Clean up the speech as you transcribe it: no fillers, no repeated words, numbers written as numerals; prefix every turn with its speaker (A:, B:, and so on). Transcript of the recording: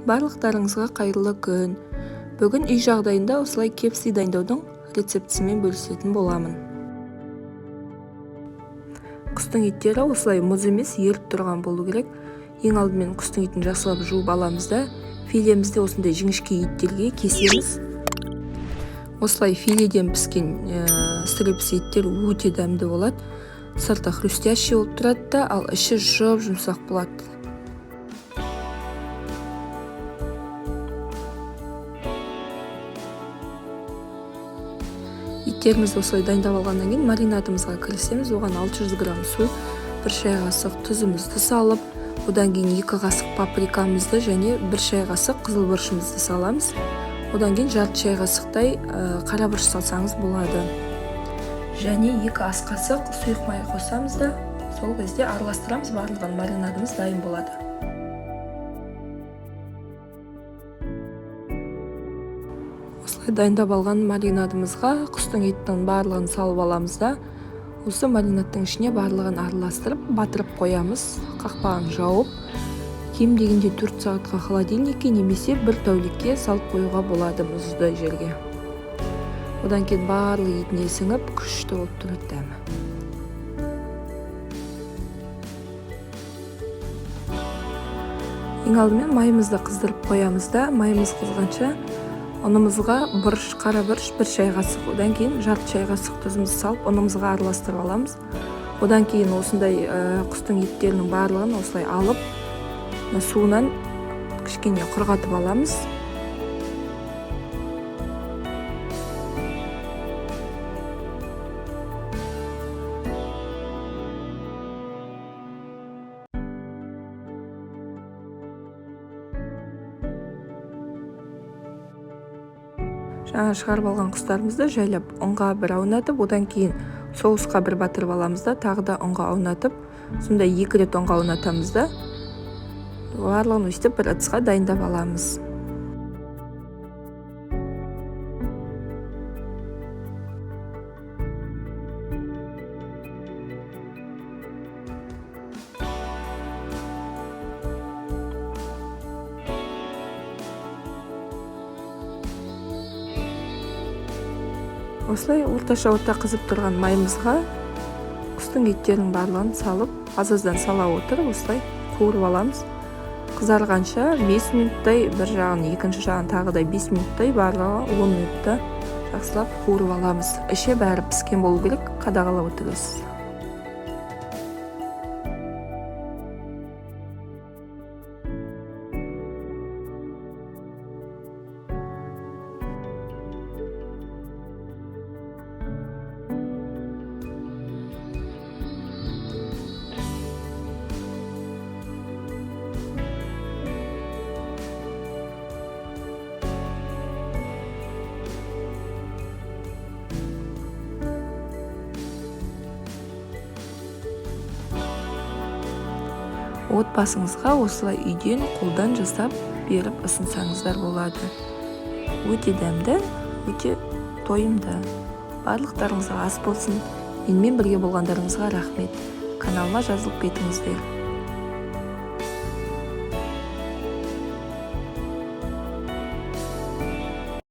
A: барлықтарыңызға қайырлы күн. Бүгін үй жағдайында осылай кепси дайындаудың рецептісімен бөлісетін боламын. Құстың еттері осылай мұз емес, еріп тұрған болу керек. Ең алдымен құстың етін жақсылап жуып аламыз да, филемізді осындай жіңішке еттерге кесеміз. Осылай филеден піскен стрепс еттер өте дәмді болады. Сырты хрустящий болып тұрады да, ал іші жұмсақ болады. Еттерімізді осылай дайындап алғаннан кейін маринадымызға кірісеміз. Оған 600 грамм су, 1 шай қасық тұзымызды салып, одан кейін 2 қасық паприкамызды және 1 шай қасық қызыл бұрышымызды саламыз. Одан кейін жарты шай қасықтай қара бұрыш салсаңыз болады. Және 2 ас қасық сұйық май қосамыз да, сол кезде араластырамыз, барлығын маринадымыз дайын болады. Осылай дайындап алған маринадымызға құстың еттің барлығын салып аламыз да, осы маринадтың ішіне барлығын араластырып, батырып қоямыз, қақпағын жауып, кем дегенде 4 сағатқа холодильникке немесе 1 тәулікке салып қоюға болады мұзды жерге. Одан кейін барлық етіне сіңіп, күшті болып тұрады дәмі. Ең алдымен майымызды қыздырып қоямыз да, майымыз қызғанша ұнымызға қара бұрыш 1 шай қасық, одан кейін жарты шай қасық тұзымызды салып, ұнымызға араластырып аламыз. Одан кейін осындай құстың еттерінің барлығын осылай алып, суынан кішкене құрғатып аламыз. Жаңа шығарып алған құстарымызды жайлап ұнға бір аунатып, одан кейін соусқа бір батырып аламыз да, тағы да ұнға аунатып, сонда 2 рет ұнға аунатамыз да, барлығын өстіп бір ыдысқа дайындап аламыз. Осылай орташа отта қызып тұрған майымызға құстың еттерінің барлығын салып, аз-аздан сала отырып, осылай қуырып аламыз. Қызарғанша 5 минуттай, бір жағын, екінші жағын тағы да 5 минуттай, барлығы 10 минутта жақсылап қуырып аламыз. Іші бәрі піскен болу керек, қадағалап отырасыз. Отбасыңызға осылай үйден қолдан жасап беріп ұсынсаңыздар болады. Өте дәмді, өте тойымды. Барлықтарыңызға ас болсын. Менімен бірге болғандарыңызға рахмет. Каналыма жазылып кетіңіздер.